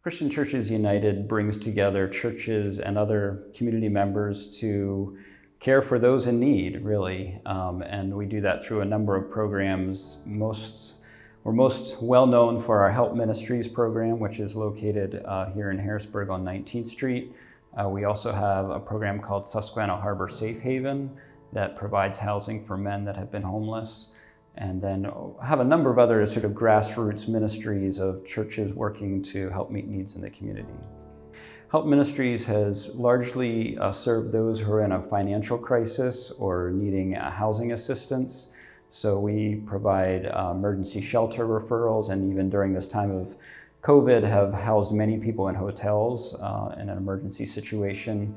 Christian Churches United brings together churches and other community members to care for those in need, really. And we do that through a number of programs. We're most well known for our Help Ministries program, which is located here in Harrisburg on 19th Street. We also have a program called Susquehanna Harbor Safe Haven that provides housing for men that have been homeless. And then have a number of other sort of grassroots ministries of churches working to help meet needs in the community. Help Ministries has largely served those who are in a financial crisis or needing housing assistance. So we provide emergency shelter referrals, and even during this time of COVID have housed many people in hotels in an emergency situation.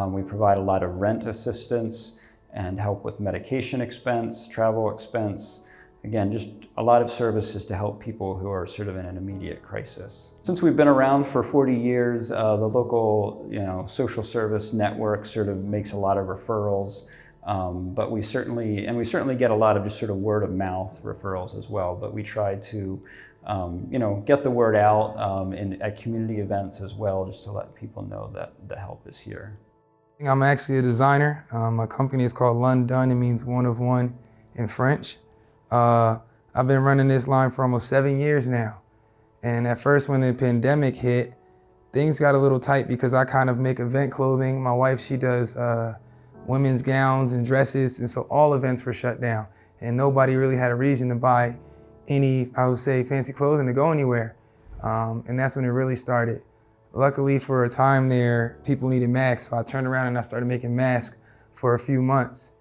We provide a lot of rent assistance and help with medication expense, travel expense. Again, just a lot of services to help people who are sort of in an immediate crisis. Since we've been around for 40 years, the local social service network sort of makes a lot of referrals, but we certainly get a lot of just sort of word of mouth referrals as well, but we try to get the word out at community events as well, just to let people know that the help is here. I'm actually a designer. My company is called London. It means one of one in French. I've been running this line for almost 7 years now. And at first, when the pandemic hit, things got a little tight because I kind of make event clothing. My wife, she does women's gowns and dresses. And so all events were shut down. And nobody really had a reason to buy any, I would say, fancy clothing to go anywhere. And that's when it really started. Luckily, for a time there, people needed masks, so I turned around and I started making masks for a few months.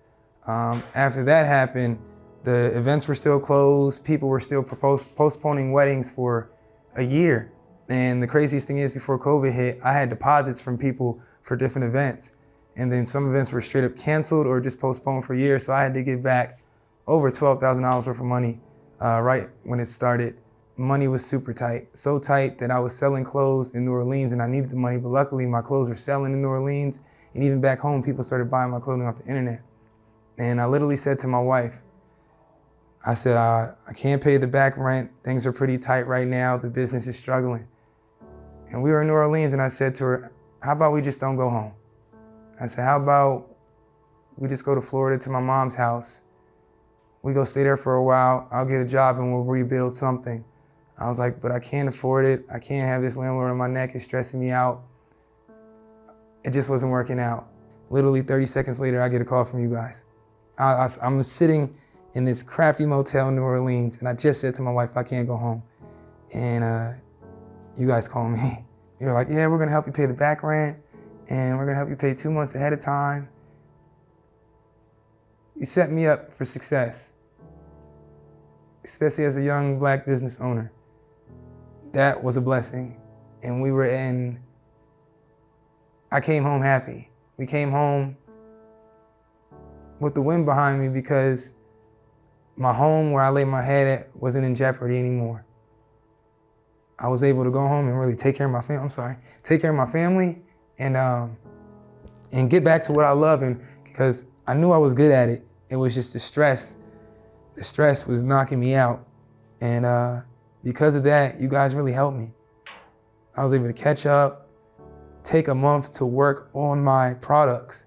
After that happened, the events were still closed. People were still postponing weddings for a year. And the craziest thing is, before COVID hit, I had deposits from people for different events. And then some events were straight up canceled or just postponed for years, so I had to give back over $12,000 worth of money right when it started. Money was super tight, so tight that I was selling clothes in New Orleans and I needed the money, but luckily my clothes were selling in New Orleans, and even back home, people started buying my clothing off the internet. And I literally said to my wife, I said, I can't pay the back rent. Things are pretty tight right now. The business is struggling. And we were in New Orleans, and I said to her, how about we just don't go home? I said, how about we just go to Florida to my mom's house? We go stay there for a while. I'll get a job and we'll rebuild something. I was like, but I can't afford it. I can't have this landlord on my neck. It's stressing me out. It just wasn't working out. Literally 30 seconds later, I get a call from you guys. I'm sitting in this crappy motel in New Orleans, and I just said to my wife, I can't go home. And you guys call me. You're like, yeah, we're gonna help you pay the back rent, and we're gonna help you pay 2 months ahead of time. You set me up for success, especially as a young Black business owner. That was a blessing. And I came home happy. We came home with the wind behind me because my home where I laid my head at wasn't in jeopardy anymore. I was able to go home and really take care of my family. Take care of my family and get back to what I love. And because I knew I was good at it, it was just the stress. The stress was knocking me out. And because of that, you guys really helped me. I was able to catch up, take a month to work on my products,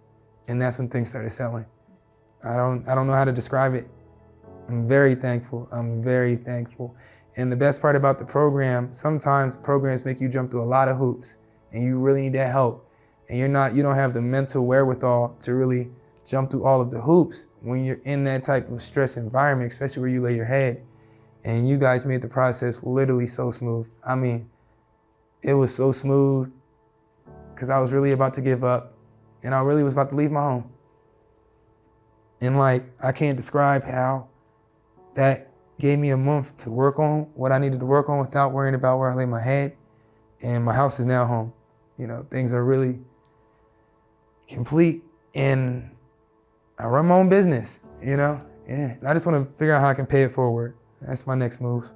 and that's when things started selling. I don't know how to describe it. I'm very thankful. I'm very thankful. And the best part about the program, sometimes programs make you jump through a lot of hoops, and you really need that help. And you don't have the mental wherewithal to really jump through all of the hoops when you're in that type of stress environment, especially where you lay your head. And you guys made the process literally so smooth. I mean, it was so smooth because I was really about to give up, and I really was about to leave my home. And I can't describe how that gave me a month to work on what I needed to work on without worrying about where I lay my head. And my house is now home. Things are really complete, and I run my own business, Yeah, and I just want to figure out how I can pay it forward. That's my next move.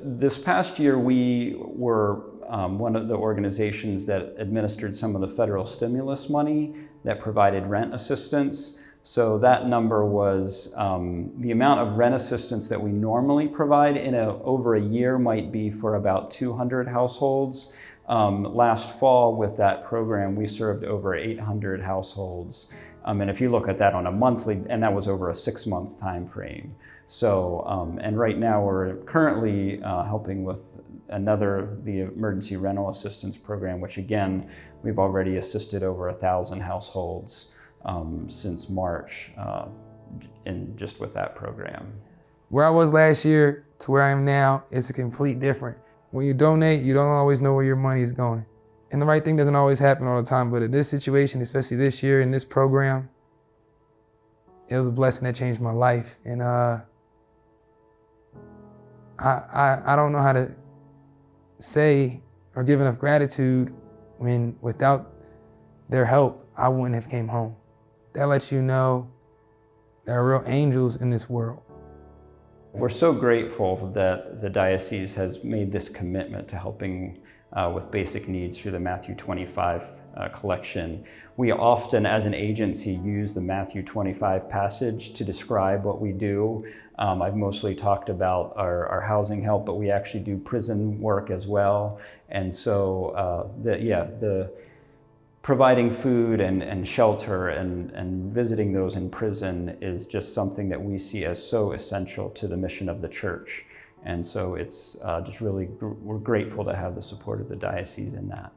This past year, we were one of the organizations that administered some of the federal stimulus money that provided rent assistance. So that number was the amount of rent assistance that we normally provide in over a year might be for about 200 households. Last fall with that program, we served over 800 households. And if you look at that on a monthly, and that was over a 6-month time frame. So, and right now we're currently helping with the emergency rental assistance program, which again, we've already assisted over 1,000 households since March just with that program. Where I was last year to where I am now, it's a complete different. When you donate, you don't always know where your money is going. And the right thing doesn't always happen all the time, but in this situation, especially this year in this program, it was a blessing that changed my life. And I don't know how to say or give enough gratitude when without their help, I wouldn't have came home. That lets you know there are real angels in this world. We're so grateful that the diocese has made this commitment to helping with basic needs through the Matthew 25 collection. We often, as an agency, use the Matthew 25 passage to describe what we do. I've mostly talked about our housing help, but we actually do prison work as well. And so, the providing food and shelter and visiting those in prison is just something that we see as so essential to the mission of the church. And so it's just really, we're grateful to have the support of the diocese in that.